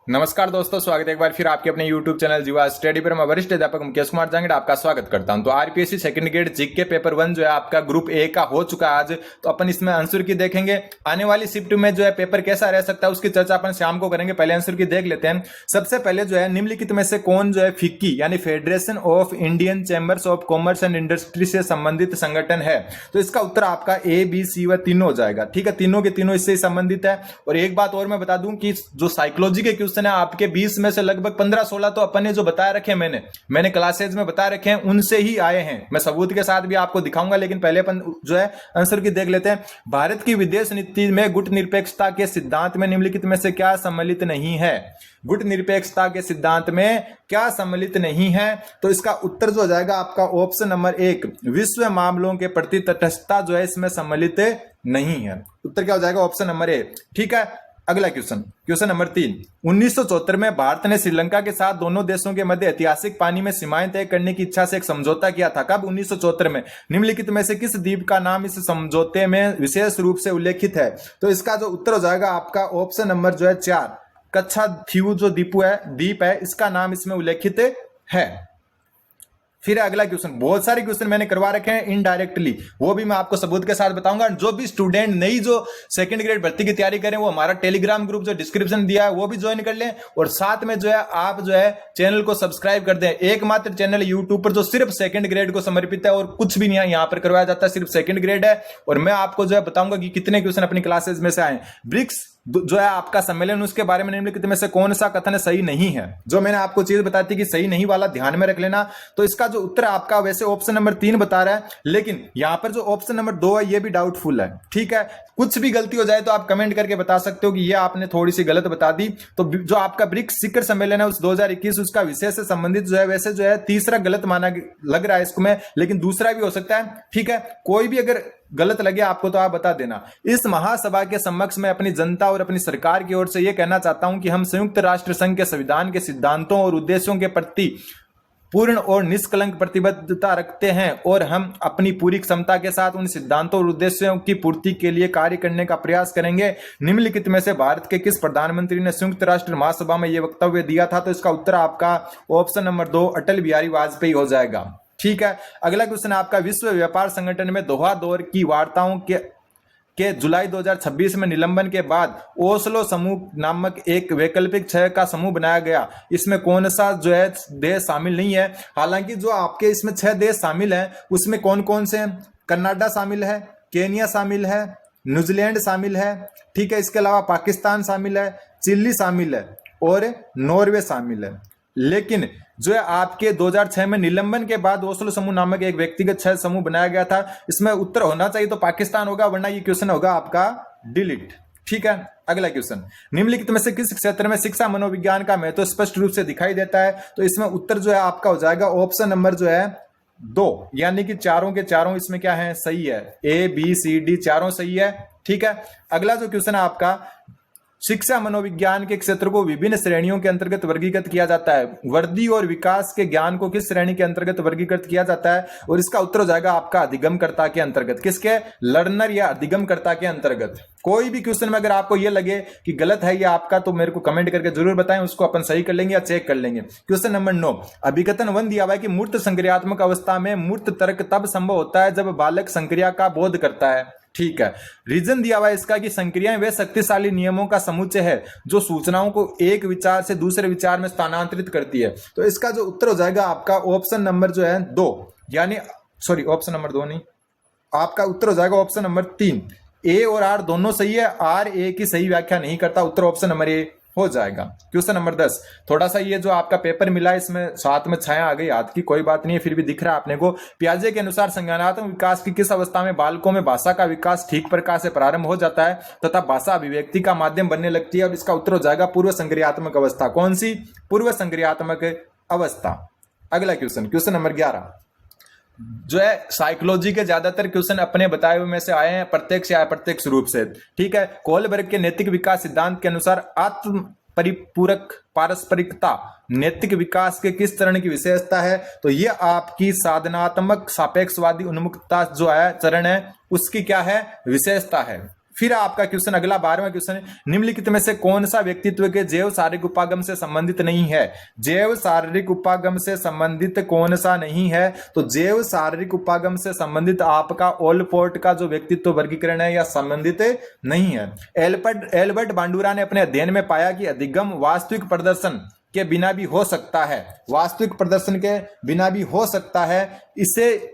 नमस्कार दोस्तों, स्वागत है एक बार फिर आपके अपने YouTube चैनल जीवा स्टडी पर। मैं वरिष्ठ अध्यापक मुकेश कुमार जांगड़ आपका स्वागत करता हूं। तो RPSC second grade GK paper 1 जो है आपका ग्रुप ए का हो चुका है आज। तो अपन इसमें आंसर की देखेंगे। आने वाली शिफ्ट में जो है पेपर कैसा रह सकता है उसकी चर्चा अपन शाम को करेंगे। पहले आंसर की देख लेते हैं। सबसे पहले जो है निम्नलिखित में से कौन जो है फिक्की यानी federation of Indian chambers of commerce and industry से संबंधित संगठन है? तो इसका उत्तर आपका ए बी सी व तीनों हो जाएगा। ठीक है, तीनों के तीनों इससे संबंधित है। और एक बात और मैं बता दूं कि जो साइकोलॉजी के क्वेश्चन है आपके 20 में से लगभग 15-16 तो अपन ने जो बताया रखे हैं, मैंने क्लासेज में बता रखे हैं, उनसे ही आए हैं। मैं सबूत के साथ भी आपको दिखाऊंगा, लेकिन पहले अपन जो है आंसर की देख लेते हैं। भारत की विदेश नीति में गुट निरपेक्षता के सिद्धांत में निम्नलिखित में से क्या सम्मिलित नहीं है? गुट निरपेक्षता के सिद्धांत में क्या सम्मिलित नहीं है? तो इसका उत्तर जो हो जाएगा आपका ऑप्शन नंबर 1, विश्व मामलों के प्रति तटस्थता जो है इसमें सम्मिलित नहीं है। उत्तर क्या हो जाएगा? Option number A. ठीक है, अगला क्वेश्चन नंबर 3। 1974 में भारत ने श्रीलंका के साथ दोनों देशों के मध्य ऐतिहासिक पानी में सीमाएं तय करने की इच्छा से एक समझौता किया था। कब? 1974 में। निम्नलिखित में से किस द्वीप का नाम इस समझौते में विशेष रूप से उल्लेखित है? तो इसका जो उत्तर हो जाएगा आपका ऑप्शन नंबर जो है 4, कच्छा थीव जो द्वीप है इसका नाम इसमें उल्लेखित है। फिर अगला क्वेश्चन, बहुत सारे क्वेश्चन मैंने करवा रखे हैं इनडायरेक्टली, वो भी मैं आपको सबूत के साथ बताऊंगा। जो भी स्टूडेंट नई जो सेकंड ग्रेड भर्ती की तैयारी करें वो हमारा टेलीग्राम ग्रुप जो डिस्क्रिप्शन दिया है वो भी ज्वाइन कर लें। और साथ में जो है आप जो है चैनल को सब्सक्राइब कर दें। एकमात्र चैनल यूट्यूब पर जो सिर्फ सेकंड ग्रेड को समर्पित है और कुछ भी नहीं यहाँ पर करवाया जाता है, सिर्फ सेकंड ग्रेड है। और मैं आपको जो है बताऊंगा कि कितने क्वेश्चन अपनी क्लासेज में से आए। ब्रिक्स जो है आपका सम्मेलन, उसके बारे में निम्नलिखित में से कौन सा कथन सही नहीं है? जो मैंने आपको चीज बताई थी कि सही नहीं वाला ध्यान में रख लेना। तो इसका जो उत्तर आपका वैसे ऑप्शन नंबर 3 बता रहा है, लेकिन यहां पर जो ऑप्शन नंबर 2 है ये भी डाउटफुल है। ठीक है, कुछ भी गलती हो जाए तो आप कमेंट करके बता सकते हो कि ये आपने थोड़ी सी गलत बता दी। तो जो आपका ब्रिक्स शिखर सम्मेलन है उस 2021 उसका विषय से संबंधित जो है वैसे जो है तीसरा गलत माना लग रहा है इसको में, लेकिन दूसरा भी हो सकता है। ठीक है, कोई भी अगर गलत लगे आपको तो आप बता देना। इस महासभा के समक्ष मैं अपनी जनता और अपनी सरकार की ओर से यह कहना चाहता हूं कि हम संयुक्त राष्ट्र संघ के संविधान के सिद्धांतों और उद्देश्यों के प्रति पूर्ण और निष्कलंक प्रतिबद्धता रखते हैं और हम अपनी पूरी क्षमता के साथ उन सिद्धांतों और उद्देश्यों की पूर्ति के लिए कार्य करने का प्रयास करेंगे। निम्नलिखित में से भारत के किस प्रधानमंत्री ने संयुक्त राष्ट्र महासभा में यह वक्तव्य दिया था? तो इसका उत्तर आपका ऑप्शन नंबर 2, अटल बिहारी वाजपेयी हो जाएगा। ठीक है, अगला क्वेश्चन आपका, विश्व व्यापार संगठन में दोहा दौर की वार्ताओं के जुलाई 2026 में निलंबन के बाद ओस्लो समूह नामक एक वैकल्पिक 6 का समूह बनाया गया। इसमें कौन सा जो है देश शामिल नहीं है? हालांकि जो आपके इसमें 6 देश शामिल हैं उसमें कौन कौन से हैं? कनाडा शामिल है, केनिया शामिल है, न्यूजीलैंड शामिल है। ठीक है, इसके अलावा पाकिस्तान शामिल है, चिली शामिल है और नॉर्वे शामिल है। लेकिन जो है आपके 2006 में निलंबन के बाद ओस्लो समूह नामक एक व्यक्तिगत 6 समूह बनाया गया था। इसमें उत्तर होना चाहिए तो पाकिस्तान होगा, वरना ये क्वेश्चन होगा आपका डिलीट। ठीक है, अगला क्वेश्चन, निम्नलिखित में से किस क्षेत्र में शिक्षा मनोविज्ञान का महत्व स्पष्ट रूप से दिखाई देता है? तो इसमें उत्तर जो है आपका हो जाएगा ऑप्शन नंबर जो है 2, यानी कि चारों के चारों इसमें क्या है? सही है। ए बी सी डी चारों सही है। ठीक है, अगला जो क्वेश्चन है आपका, शिक्षा मनोविज्ञान के क्षेत्र को विभिन्न श्रेणियों के अंतर्गत वर्गीकृत किया जाता है। वृद्धि और विकास के ज्ञान को किस श्रेणी के अंतर्गत वर्गीकृत किया जाता है? और इसका उत्तर हो जाएगा आपका अधिगमकर्ता के अंतर्गत। किसके? लर्नर या अधिगमकर्ता के अंतर्गत। कोई भी क्वेश्चन में अगर आपको यह लगे कि गलत है ये आपका, तो मेरे को कमेंट करके जरूर बताएं, उसको अपन सही कर लेंगे या चेक कर लेंगे। क्वेश्चन नंबर 9, अभिकथन 1 दिया हुआ है कि मूर्त संक्रियात्मक अवस्था में मूर्त तर्क तब संभव होता है जब बालक संक्रिया का बोध करता है। ठीक है, रीजन दिया हुआ है इसका कि संक्रियाएं वे शक्तिशाली नियमों का समुच्चय है जो सूचनाओं को एक विचार से दूसरे विचार में स्थानांतरित करती है। तो इसका जो उत्तर हो जाएगा आपका ऑप्शन नंबर जो है 2, यानी सॉरी ऑप्शन नंबर 2 नहीं, आपका उत्तर हो जाएगा ऑप्शन नंबर 3। ए और आर दोनों सही है, आर ए की सही व्याख्या नहीं करता। उत्तर ऑप्शन नंबर ए हो जाएगा। क्वेश्चन नंबर 10, थोड़ा सा ये जो आपका पेपर मिला है इसमें साथ में छाया आ गई हाथ की, कोई बात नहीं है, फिर भी दिख रहा है आपने को। पियाजे के अनुसार संज्ञानात्मक विकास की किस अवस्था में बालकों में भाषा का विकास ठीक प्रकार से प्रारंभ हो जाता है तथा भाषा अभिव्यक्ति का माध्यम बनने लगती है? और इसका उत्तर हो जाएगा पूर्व संक्रियात्मक अवस्था। कौन सी? पूर्व संक्रियात्मक अवस्था। अगला क्वेश्चन नंबर 11, जो है साइकोलॉजी के ज्यादातर क्वेश्चन अपने बताए हुए में से आए हैं प्रत्यक्ष या अप्रत्यक्ष रूप से। ठीक है, कोलबर्ग के नैतिक विकास सिद्धांत के अनुसार आत्म परिपूरक पारस्परिकता नैतिक विकास के किस चरण की विशेषता है? तो ये आपकी साधनात्मक सापेक्षवादी उन्मुखता जो है चरण है उसकी क्या है? विशेषता है। फिर आपका क्वेश्चन अगला 12वां क्वेश्चन, निम्नलिखित में से कौन सा व्यक्तित्व के जैव शारीरिक उपागम से संबंधित नहीं है? जैव शारीरिक उपागम से संबंधित कौन सा नहीं है? तो जैव शारीरिक उपागम से संबंधित आपका ओलपोर्ट का जो व्यक्तित्व वर्गीकरण है या संबंधित नहीं है। एल्बर्ट बांडुरा ने अपने अध्ययन में पाया कि अधिगम वास्तविक प्रदर्शन के बिना भी हो सकता है, वास्तविक प्रदर्शन के बिना भी हो सकता है। इसे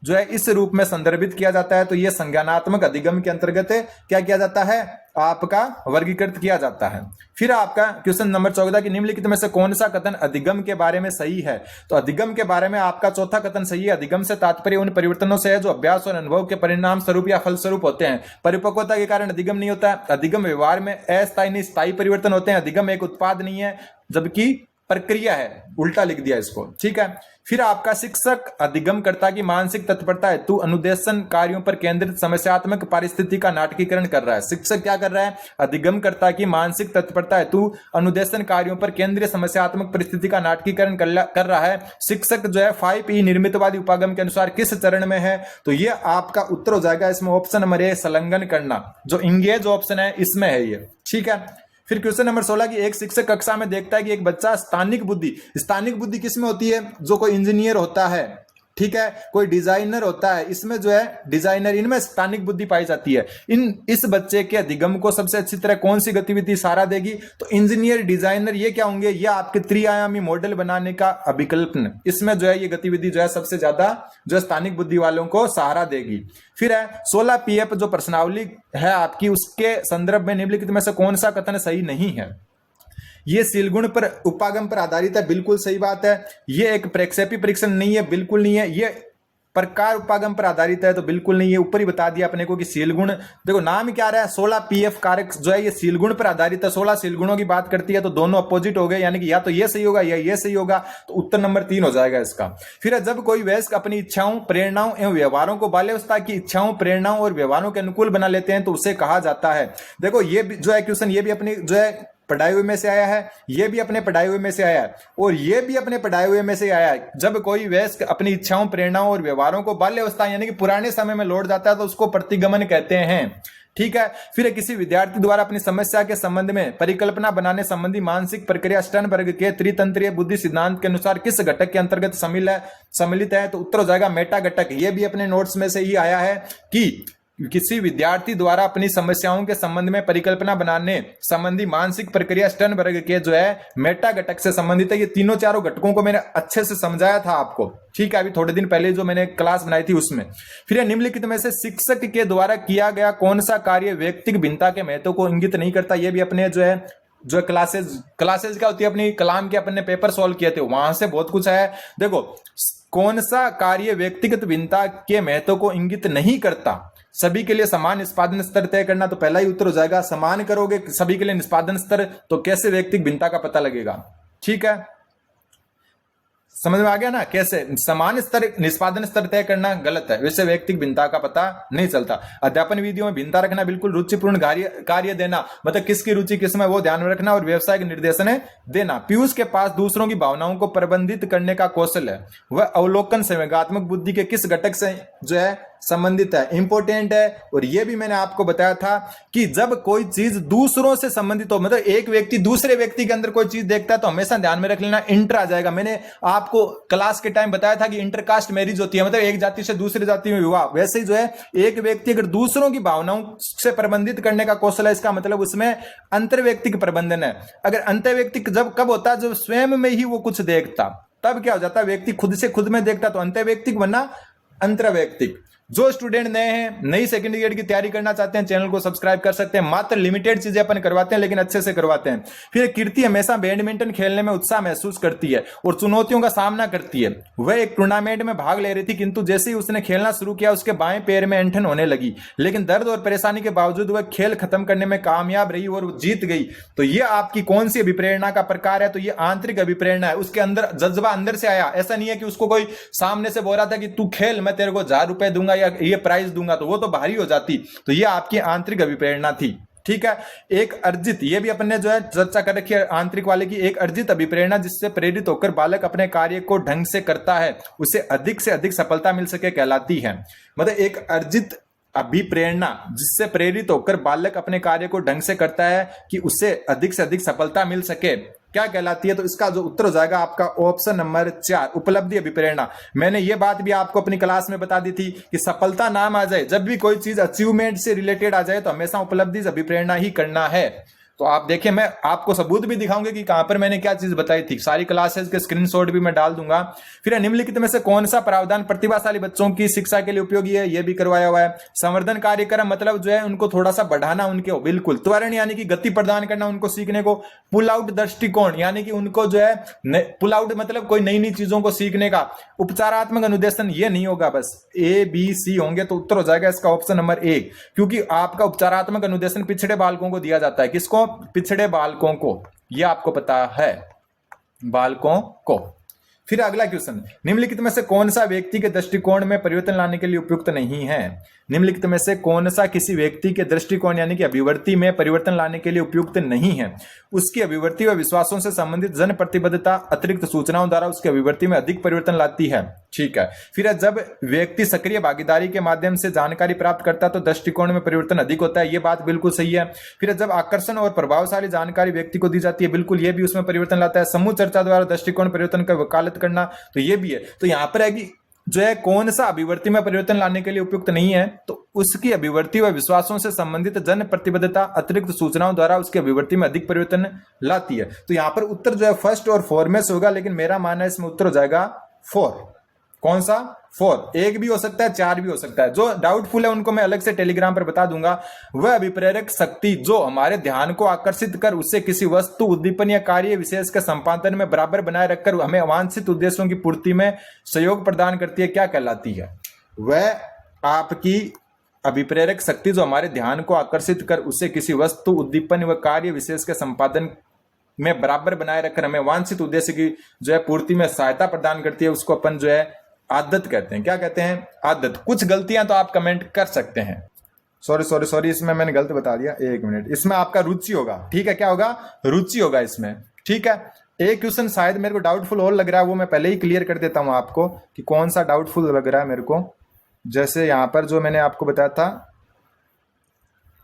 जो है इस रूप में संदर्भित किया जाता है, तो यह संज्ञानात्मक अधिगम के अंतर्गत क्या किया जाता है? आपका वर्गीकृत किया जाता है। फिर आपका क्वेश्चन नंबर 14 की निम्नलिखित में से कौन सा कथन अधिगम के बारे में सही है? तो अधिगम के बारे में आपका चौथा कथन सही है। अधिगम से तात्पर्य उन परिवर्तनों से है जो अभ्यास और अनुभव के परिणाम स्वरूप या फल स्वरूप होते हैं। परिपक्वता के कारण अधिगम नहीं होता है। अधिगम व्यवहार में अस्थायी नहीं स्थायी परिवर्तन होते हैं। अधिगम एक उत्पाद नहीं है जबकि प्रक्रिया है, उल्टा लिख दिया इसको, ठीक है। फिर आपका शिक्षक अधिगमकर्ता की मानसिक तत्परता हेतु अनुदेशन कार्यों पर केंद्रित समस्यात्मक पारिस्थिति का नाटकीकरण कर रहा है। शिक्षक क्या कर रहा है? अधिगमकर्ता की मानसिक तत्परता हेतु अनुदेशन कार्यों पर केंद्रीय समस्यात्मक परिस्थिति का नाटकीकरण कर रहा है। शिक्षक जो है 5E निर्मितवादी उपागम के अनुसार किस चरण में है? तो ये आपका उत्तर हो जाएगा इसमें ऑप्शन नंबर ए, संलग्न करना, जो इंगेज ऑप्शन है इसमें है ये, ठीक है। फिर क्वेश्चन नंबर 16 की एक शिक्षक कक्षा में देखता है कि एक बच्चा स्थानिक बुद्धि किसमें होती है? जो कोई इंजीनियर होता है, ठीक है, कोई डिजाइनर होता है, इसमें जो है डिजाइनर, इनमें स्थानिक बुद्धि पाई जाती है। इस बच्चे के अधिगम को सबसे अच्छी तरह कौन सी गतिविधि सहारा देगी? तो इंजीनियर, डिजाइनर, ये क्या होंगे? ये आपके त्रिआयामी मॉडल बनाने का अभिकल्पन, इसमें जो है ये गतिविधि जो है सबसे ज्यादा जो स्थानिक बुद्धि वालों को सहारा देगी। फिर है 16PF जो प्रश्नावली है आपकी, उसके संदर्भ में निम्नलिखित में से कौन सा कथन सही नहीं है? ये सीलगुण पर उपागम पर आधारित है, बिल्कुल सही बात है। ये एक प्रक्षेपी परीक्षण नहीं है, बिल्कुल नहीं है। ये प्रकार उपागम पर आधारित है, तो बिल्कुल नहीं है। ऊपर ही बता दिया अपने को कि सीलगुण, देखो नाम क्या रहा है, 16PF कारक जो है ये सीलगुण पर आधारित है। 16 सीलगुणों की बात करती है, तो दोनों अपोजिट हो गए, यानी कि या तो ये सही होगा या ये सही होगा, तो उत्तर नंबर 3 हो जाएगा इसका। फिर जब कोई वयस्क अपनी इच्छाओं, प्रेरणाओं एवं व्यवहारों को बाल्यावस्था की इच्छाओं, प्रेरणाओं और व्यवहारों के अनुकूल बना लेते हैं, तो उसे कहा जाता है। देखो ये जो है क्वेश्चन, ये भी अपनी जो है पढ़ाए हुए में से आया है, ये भी अपने पढ़ाए हुए में से आया है, और ये भी अपने पढ़ाए हुए में से आया है। जब कोई वयस्क अपनी इच्छाओं, प्रेरणाओं और व्यवहारों को बाल्यावस्था यानी कि पुराने समय में लौट जाता है, तो उसको प्रतिगमन कहते हैं, ठीक है। फिर किसी विद्यार्थी द्वारा अपनी समस्या के संबंध में परिकल्पना बनाने संबंधी मानसिक प्रक्रिया स्टर्नबर्ग के त्रितंत्रीय बुद्धि सिद्धांत के अनुसार किस घटक के अंतर्गत सम्मिलित है? तो उत्तर हो जाएगा मेटा घटक। ये भी अपने नोट्स में से ही आया है कि किसी विद्यार्थी द्वारा अपनी समस्याओं के संबंध में परिकल्पना बनाने संबंधी मानसिक प्रक्रिया स्टर्नबर्ग के जो है मेटा घटक से संबंधित है। ये तीनों चारों घटकों को मैंने अच्छे से समझाया था आपको, ठीक है, अभी थोड़े दिन पहले जो मैंने क्लास बनाई थी उसमें। फिर निम्नलिखित में से शिक्षक के द्वारा किया गया कौन सा कार्य व्यक्तिगत भिन्नता के महत्व को इंगित नहीं करता? ये भी अपने जो क्लासेज क्या होती है, अपनी कलाम के अपने पेपर सॉल्व किए थे, वहां से बहुत कुछ है। देखो कौन सा कार्य व्यक्तिगत भिन्नता के महत्व को इंगित नहीं करता? सभी के लिए समान निष्पादन स्तर तय करना, तो पहला ही उत्तर हो जाएगा। समान करोगे सभी के लिए निष्पादन स्तर, तो कैसे व्यक्तिगत भिन्नता का पता लगेगा? ठीक है, समझ में आ गया ना? कैसे समान स्तर निष्पादन स्तर तय करना गलत है, वैसे व्यक्तिगत भिन्नता का पता नहीं चलता। अध्यापन विधियों में भिन्नता रखना, बिल्कुल रुचिपूर्ण कार्य देना, मतलब किसकी रुचि किसमें वो ध्यान में रखना, और व्यवसायिक निर्देशन देना। पीयूष के पास दूसरों की भावनाओं को प्रबंधित करने का कौशल है। वह अवलोकन संवेगात्मक बुद्धि के किस घटक से जो है संबंधित है? इंपोर्टेंट है। और यह भी मैंने आपको बताया था कि जब कोई चीज दूसरों से संबंधित हो, मतलब एक व्यक्ति दूसरे व्यक्ति के अंदर कोई चीज देखता है, तो हमेशा ध्यान में रख लेना इंटर आ जाएगा। मैंने आपको क्लास के टाइम बताया था कि इंटरकास्ट मैरिज होती है, मतलब एक जाति से दूसरी जाति में विवाह। वैसे ही जो है एक व्यक्ति अगर दूसरों की भावनाओं से प्रबंधित करने का कौशल है, इसका मतलब उसमें अंतर्व्यक्तिक प्रबंधन है। अगर अंतर्व्यक्तिक जब कब होता है? जब स्वयं में ही वो कुछ देखता, तब क्या हो जाता है? व्यक्ति खुद से खुद में देखता, तो अंतर्व्यक्तिक वरना अंतर्व्यक्तिक। जो स्टूडेंट नए हैं, नई सेकंड ईयर की तैयारी करना चाहते हैं, चैनल को सब्सक्राइब कर सकते हैं। मात्र लिमिटेड चीजें अपन करवाते हैं, लेकिन अच्छे से करवाते हैं। फिर कीर्ति हमेशा बैडमिंटन खेलने में उत्साह महसूस करती है और चुनौतियों का सामना करती है। वह एक टूर्नामेंट में भाग ले रही थी, किंतु जैसे ही उसने खेलना शुरू किया, उसके बाएं पैर में ऐंठन होने लगी, लेकिन दर्द और परेशानी के बावजूद वह खेल खत्म करने में कामयाब रही और जीत गई। तो ये आपकी कौन सी अभिप्रेरणा का प्रकार है? तो ये आंतरिक अभिप्रेरणा है। उसके अंदर जज्बा अंदर से आया। ऐसा नहीं है कि उसको कोई सामने से बोल रहा था कि तू खेल, मैं तेरे को 1000 रुपए दूंगा या ये प्राइज दूंगा, तो वो तो भारी हो जाती। तो ये आपकी आंतरिक अभिप्रेरणा थी, ठीक है। एक अर्जित, ये भी अपन ने जो है चर्चा कर रखी है आंतरिक वाले की। एक अर्जित अभिप्रेरणा जिससे प्रेरित होकर बालक अपने कार्य को ढंग से करता है, उसे अधिक से अधिक सफलता मिल सके कहलाती है। मतलब एक अर्जित अभिप्रेरणा, जिससे प्रेरित होकर बालक अपने कार्य को ढंग से करता है कि उससे अधिक से अधिक सफलता मिल सके, क्या कहलाती है? तो इसका जो उत्तर हो जाएगा आपका ऑप्शन नंबर 4, उपलब्धि अभिप्रेरणा। मैंने ये बात भी आपको अपनी क्लास में बता दी थी कि सफलता नाम आ जाए, जब भी कोई चीज अचीवमेंट से रिलेटेड आ जाए तो हमेशा उपलब्धि अभिप्रेरणा ही करना है। तो आप देखिए, मैं आपको सबूत भी दिखाऊंगा कि कहां पर मैंने क्या चीज बताई थी, सारी क्लासेस के स्क्रीनशॉट भी मैं डाल दूंगा। फिर निम्नलिखित में से कौन सा प्रावधान प्रतिभाशाली बच्चों की शिक्षा के लिए उपयोगी है? यह भी करवाया हुआ है। संवर्धन कार्यक्रम मतलब जो है उनको थोड़ा सा बढ़ाना, उनके बिल्कुल त्वरण यानी कि गति प्रदान करना उनको सीखने को। पुल आउट दृष्टिकोण यानी कि उनको जो है पुल आउट मतलब कोई नई नई चीजों को सीखने का। उपचारात्मक अनुदेशन ये नहीं होगा, बस ABC होंगे, तो उत्तर हो जाएगा इसका ऑप्शन नंबर 1, क्योंकि आपका उपचारात्मक अनुदेशन पिछड़े बालकों को दिया जाता है। किसको? पिछड़े बालकों को, यह आपको पता है, बालकों को। फिर अगला क्वेश्चन, निम्नलिखित में से कौन सा व्यक्ति के दृष्टिकोण में परिवर्तन लाने के लिए उपयुक्त नहीं है? निम्नलिखित में से कौन सा किसी व्यक्ति के दृष्टिकोण यानी कि अभिवृत्ति में परिवर्तन लाने के लिए उपयुक्त नहीं है? उसकी अभिवृत्ति व विश्वासों से संबंधित जन प्रतिबद्धता अतिरिक्त सूचनाओं द्वारा उसकी अभिवृत्ति में अधिक परिवर्तन लाती है। ठीक है। फिर जब व्यक्ति सक्रिय भागीदारी के माध्यम से जानकारी प्राप्त करता है तो दृष्टिकोण में परिवर्तन अधिक होता है, ये बात बिल्कुल सही है। फिर जब आकर्षण और प्रभावशाली जानकारी व्यक्ति को दी जाती है, बिल्कुल ये भी उसमें परिवर्तन लाता है। समूह चर्चा द्वारा दृष्टिकोण परिवर्तन का वकालत करना, तो ये भी है। तो यहां पर है कि जो है कौन सा अभिवृत्ति में परिवर्तन लाने के लिए उपयुक्त नहीं है, तो उसकी अभिवृत्ति व विश्वासों से संबंधित जन प्रतिबद्धता अतिरिक्त सूचनाओं द्वारा उसकी अभिवृत्ति में अधिक परिवर्तन लाती है। तो यहां पर उत्तर जो है फर्स्ट और 4 में से होगा, लेकिन मेरा मानना है इसमें उत्तर हो जाएगा 4। कौन सा? 4। 1 भी हो सकता है, 4 भी हो सकता है। जो डाउटफुल है उनको मैं अलग से टेलीग्राम पर बता दूंगा। वह अभिप्रेरक शक्ति जो हमारे ध्यान को आकर्षित कर उससे किसी वस्तु, उद्दीपन या कार्य विशेष के संपादन में बराबर बनाए रखकर हमें अवांछित उद्देश्यों की पूर्ति में सहयोग प्रदान करती है, क्या कहलाती है? वह आपकी अभिप्रेरक शक्ति जो हमारे ध्यान को आकर्षित कर उससे किसी वस्तु, उद्दीपन व कार्य विशेष के संपादन में बराबर बनाए रखकर हमें वांछित उद्देश्य की जो है पूर्ति में सहायता प्रदान करती है, उसको अपन जो है आदत कहते हैं। क्या कहते हैं? आदत। कुछ गलतियां तो आप कमेंट कर सकते हैं। सॉरी, इसमें मैंने गलत बता दिया, 1 मिनट। इसमें आपका रुचि होगा, ठीक है? क्या होगा? रुचि होगा इसमें, ठीक है। एक क्वेश्चन शायद मेरे को डाउटफुल और लग रहा है, वो मैं पहले ही क्लियर कर देता हूं आपको कि कौन सा डाउटफुल लग रहा है मेरे को। जैसे यहां पर जो मैंने आपको बताया था,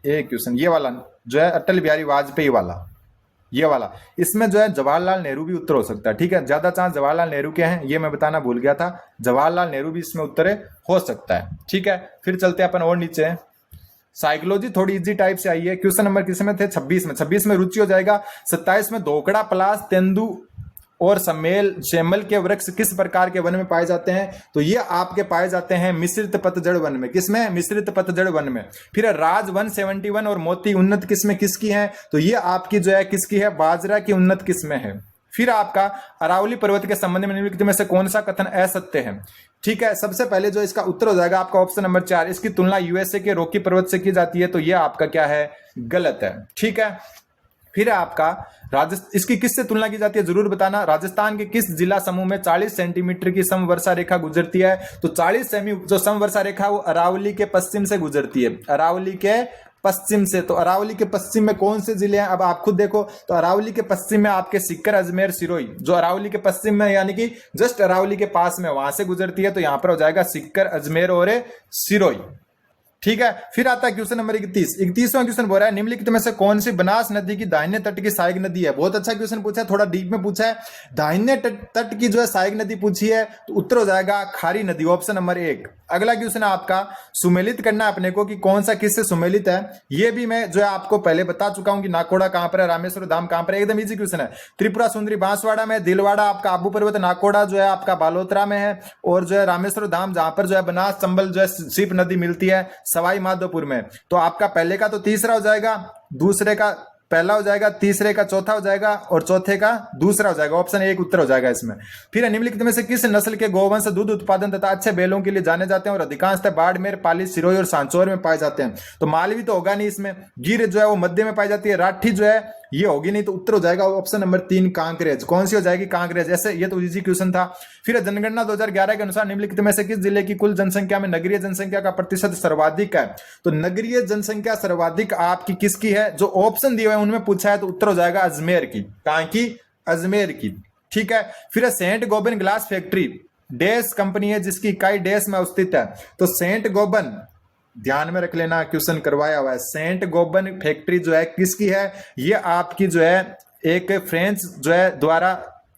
एक क्वेश्चन ये वाला जो है अटल बिहारी वाजपेयी वाला, ये वाला, इसमें जो है जवाहरलाल नेहरू भी उत्तर हो सकता है, ठीक है। ज्यादा चांस जवाहरलाल नेहरू के हैं, ये मैं बताना भूल गया था। जवाहरलाल नेहरू भी इसमें उत्तर हो सकता है, ठीक है। फिर चलते हैं अपन और नीचे। साइकोलॉजी थोड़ी इजी टाइप से आई है। क्वेश्चन नंबर किस में थे? 26 में रुचि हो जाएगा। 27 में धोकड़ा, पलाश, तेंदु और सेमल के वृक्ष किस प्रकार के वन में पाए जाते हैं? तो ये आपके पाए जाते हैं मिश्रित पतझड़ वन में। किसमें? मिश्रित पतझड़ वन में। फिर राज 171 और मोती उन्नत किस्में किसकी हैं? तो ये आपकी जो है किसकी है? बाजरा की उन्नत किस्में हैं। फिर आपका अरावली पर्वत के संबंध में निम्नलिखित में से कौन सा कथन असत्य है? ठीक है। सबसे पहले जो इसका उत्तर हो जाएगा आपका ऑप्शन नंबर 4, इसकी तुलना यूएसए के रॉकी पर्वत से की जाती है, तो यह आपका क्या है? गलत है, ठीक है। फिर आपका इसकी किससे तुलना की जाती है जरूर बताना। राजस्थान के किस जिला समूह में 40 सेंटीमीटर की समवर्षा रेखा गुजरती है? तो 40 सेमी जो समवर्षा रेखा वो अरावली के पश्चिम से गुजरती है, अरावली के पश्चिम से। तो अरावली के पश्चिम में कौन से जिले हैं? अब आप खुद देखो, तो अरावली के पश्चिम में आपके सीकर, अजमेर, सिरोही, जो अरावली के पश्चिम में यानी कि जस्ट अरावली के पास में वहां से गुजरती है, तो यहां पर हो जाएगा सीकर, अजमेर और सिरोही, ठीक है। फिर आता है क्वेश्चन नंबर 31वां क्वेश्चन बोल रहा है निम्नलिखित में से कौन सी बनास नदी की दाहिने तट की सहायक नदी है? बहुत अच्छा क्वेश्चन पूछा है, थोड़ा डीप में पूछा है। दाहिने तट की जो है सहायक नदी पूछी है, तो उत्तर हो जाएगा खारी नदी, ऑप्शन नंबर 1। अगला क्वेश्चन है आपका सुमेलित करना अपने को कि कौन सा किससे सुमेलित है। ये भी मैं जो है आपको पहले बता चुका हूं कि नाकोड़ा कहां पर है, रामेश्वर धाम कहां पर है। एकदम इजी क्वेश्चन है। त्रिपुरा सुंदरी बांसवाड़ा में, दिलवाड़ा आपका आबू पर्वत, नाकोड़ा जो है आपका बालोतरा में है, और जो है रामेश्वर धाम जहां पर जो है बनास चंबल जो है सीप नदी मिलती है सवाई माधोपुर में। तो आपका पहले का तो तीसरा हो जाएगा, दूसरे का पहला हो जाएगा, तीसरे का चौथा हो जाएगा, और चौथे का दूसरा हो जाएगा। ऑप्शन 1 उत्तर हो जाएगा इसमें। फिर निम्नलिखित में से किस नस्ल के गोवंश दूध उत्पादन तथा अच्छे बैलों के लिए जाने जाते हैं और अधिकांशतः बाड़मेर, पाली, सिरोही और सांचौर में पाए जाते हैं? तो मालवी तो होगा नहीं इसमें, गिर जो है वो मध्य में पाई जाती है, राठी जो है ये होगी नहीं, तो उत्तर हो जाएगा ऑप्शन नंबर 3 कांकरेज। कौन सी हो जाएगी? कांकरेज। ऐसे ये तो इजी क्वेश्चन था। फिर जनगणना 2011 के अनुसार निम्नलिखित में से किस जिले की कुल जनसंख्या में नगरीय जनसंख्या का प्रतिशत सर्वाधिक है? तो नगरीय जनसंख्या सर्वाधिक आपकी किसकी है? जो ऑप्शन दिए हुए हैं उनमें पूछा है, तो उत्तर हो जाएगा अजमेर की। कहां की? अजमेर की, ठीक है। फिर saint Gobain glass factory dash company है जिसकी इकाई डैश में स्थित है? तो सेंट गोबन ध्यान में रख लेना, क्वेश्चन करवाया हुआ है। सेंट गोबन फैक्ट्री जो है किसकी है? ये आपकी जो है एक फ्रेंच जो है द्वारा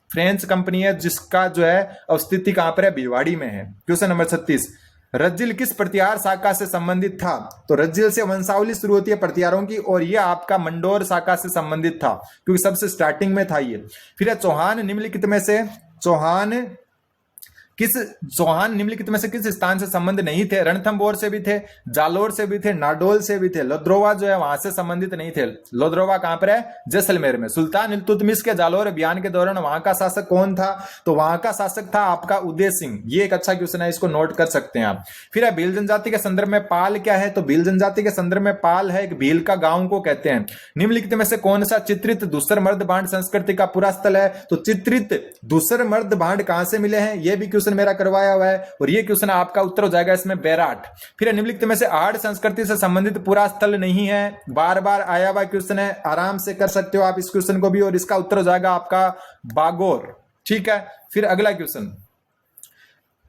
फ्रेंच कंपनी है, जिसका जो है अस्तित्व कहां पर है? भिवाड़ी में है। क्वेश्चन नंबर 36, रज्जिल किस प्रतिहार शाखा से संबंधित था? तो रज्जिल से वंशावली शुरू होती है प्रतिहारों की, और ये आपका मंडोर शाखा से संबंधित था, क्योंकि सबसे स्टार्टिंग में था ये। फिर है चौहान निम्नलिखित में से चौहान निम्नलिखित में से किस स्थान से संबंध नहीं थे? रणथंभौर से भी थे, जालोर से भी थे, नाडोल से भी थे। लोद्रोवा जो है वहां से संबंधित नहीं थे। लोद्रोवा कहां पर है? जैसलमेर में। सुल्तान इल्तुतमिश के जालोर अभियान के दौरान वहां का शासक कौन था? तो वहां का शासक था आपका उदय सिंह। ये एक अच्छा क्वेश्चन है, इसको नोट कर सकते हैं आप। फिर है भील जनजाति के संदर्भ में पाल क्या है? तो भील जनजाति के संदर्भ में पाल है एक भील का गांव को कहते हैं। निम्नलिखित में से कौन सा चित्रित धूसर मर्द भांड संस्कृति का पूरा स्थल है? तो चित्रित धूसर मर्द भांड कहां से मिले हैं? यह भी क्वेश्चन मेरा करवाया हुआ है, और ये क्वेश्चन आपका उत्तर हो जाएगा इसमें बैराट। फिर निम्नलिखित में से आड़ संस्कृति से संबंधित पूरा स्थल नहीं है, बार बार आया हुआ क्वेश्चन है, आराम से कर सकते हो आप इस क्वेश्चन को भी, और इसका उत्तर हो जाएगा आपका बागोर। ठीक है। फिर अगला क्वेश्चन,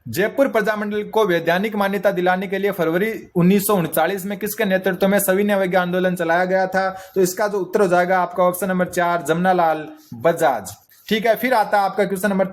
जयपुर प्रजामंडल को वैधानिक मान्यता दिलाने के लिए फरवरी 1939 में किसके नेतृत्व में सविनय अवज्ञा आंदोलन चलाया गया था? तो इसका जो उत्तर हो जाएगा आपका ऑप्शन नंबर 4, जमनालाल बजाज। ठीक है। फिर आता है आपका क्वेश्चन नंबर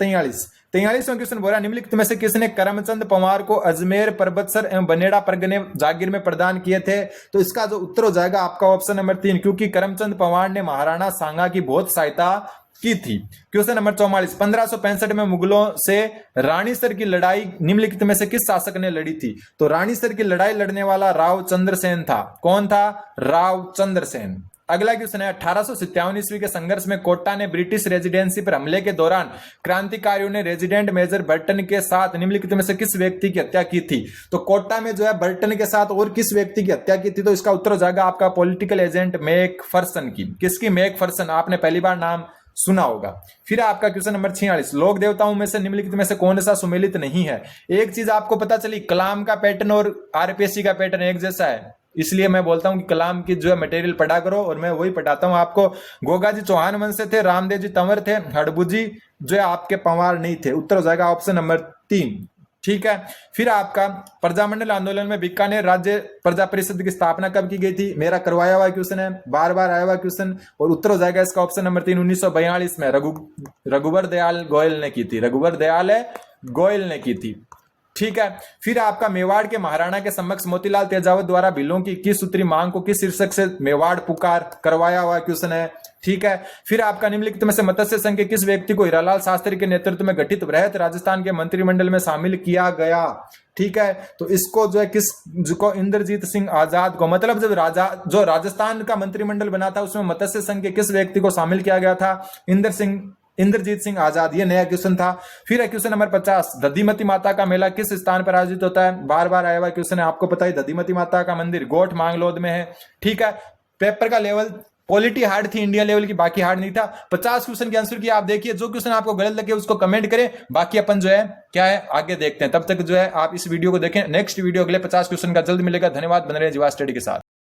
43वां क्वेश्चन बोला, निम्नलिखित में से किसने करमचंद पंवार को अजमेर, परबतसर एवं बनेड़ा परगने जागीर में प्रदान किए थे? तो इसका जो उत्तर हो जाएगा आपका ऑप्शन नंबर 3, क्योंकि करमचंद पंवार ने महाराणा सांगा की बहुत सहायता की थी। क्वेश्चन नंबर 44, 1565 में मुगलों से रानीसर की लड़ाई निम्नलिखित में से किस शासक ने लड़ी थी? तो रानीसर की लड़ाई लड़ने वाला राव चंद्रसेन था। कौन था? राव चंद्रसेन। अगला क्वेश्चन है, 1857 ईस्वी के संघर्ष में कोटा ने ब्रिटिश रेजिडेंसी पर हमले के दौरान क्रांतिकारियों ने रेजिडेंट मेजर बर्टन के साथ निम्नलिखित में से किस व्यक्ति की हत्या की थी? तो कोटा में जो है बर्टन के साथ और किस व्यक्ति की हत्या की थी? तो इसका उत्तर हो जाएगा आपका पॉलिटिकल एजेंट मैकफर्सन की। किसकी? मैकफर्सन। आपने पहली बार नाम सुना होगा। फिर आपका क्वेश्चन नंबर 46, लोक देवताओं में से निम्नलिखित में से कौन सा सुमेलित नहीं है? एक चीज आपको पता चली, कलाम का पैटर्न और आरपीएससी का पैटर्न एक जैसा है, इसलिए मैं बोलता हूं कि कलाम की जो है मटेरियल पढ़ा करो, और मैं वही पढ़ाता हूं आपको। गोगाजी चौहान वंश से थे, रामदेव जी तंवर थे, हड़बुजी जो है आपके पंवार नहीं थे। उत्तर हो जाएगा ऑप्शन नंबर 3। ठीक है। फिर आपका प्रजामंडल आंदोलन में बीकानेर राज्य प्रजा परिषद की स्थापना कब की गई थी? मेरा करवाया हुआ क्वेश्चन है, बार बार आया हुआ क्वेश्चन, और उत्तर हो जाएगा इसका ऑप्शन नंबर 3, 1942 में रघुवर दयाल गोयल ने की थी। रघुवर दयाल गोयल ने की थी। ठीक है। फिर आपका मेवाड़ के महाराणा के समक्ष मोतीलाल तेजावत द्वारा भीलों की 21 सूत्री मांग को किस शीर्षक से मेवाड़ पुकार करवाया हुआ क्वेश्चन है। ठीक है। फिर आपका निम्नलिखित में से मत्स्य संघ के किस व्यक्ति को हीरालाल शास्त्री के नेतृत्व में गठित बृहत राजस्थान के मंत्रिमंडल में शामिल किया गया? ठीक है। तो इसको जो है जिसको इंद्रजीत सिंह आजाद को, मतलब जब जो राजस्थान का मंत्रिमंडल बना था उसमें मत्स्य संघ के किस व्यक्ति को शामिल किया गया था? इंद्रजीत सिंह आजाद। ये नया क्वेश्चन था। फिर है क्वेश्चन नंबर 50, दधिमती माता का मेला किस स्थान पर आयोजित होता है? बार बार आया हुआ क्वेश्चन है, आपको पता है दधिमती माता का मंदिर गोठ मांगलोद में है। ठीक है। पेपर का लेवल पॉलिटी हार्ड थी, इंडिया लेवल की, बाकी हार्ड नहीं था। 50 क्वेश्चन के आंसर किया आप देखिए, जो क्वेश्चन आपको गलत लगे उसको कमेंट करें, बाकी अपन जो है क्या है आगे देखते हैं। तब तक जो है आप इस वीडियो को देखें, नेक्स्ट वीडियो अगले 50 क्वेश्चन का जल्द मिलेगा। धन्यवाद, बन रहे जीवा स्टडी के साथ।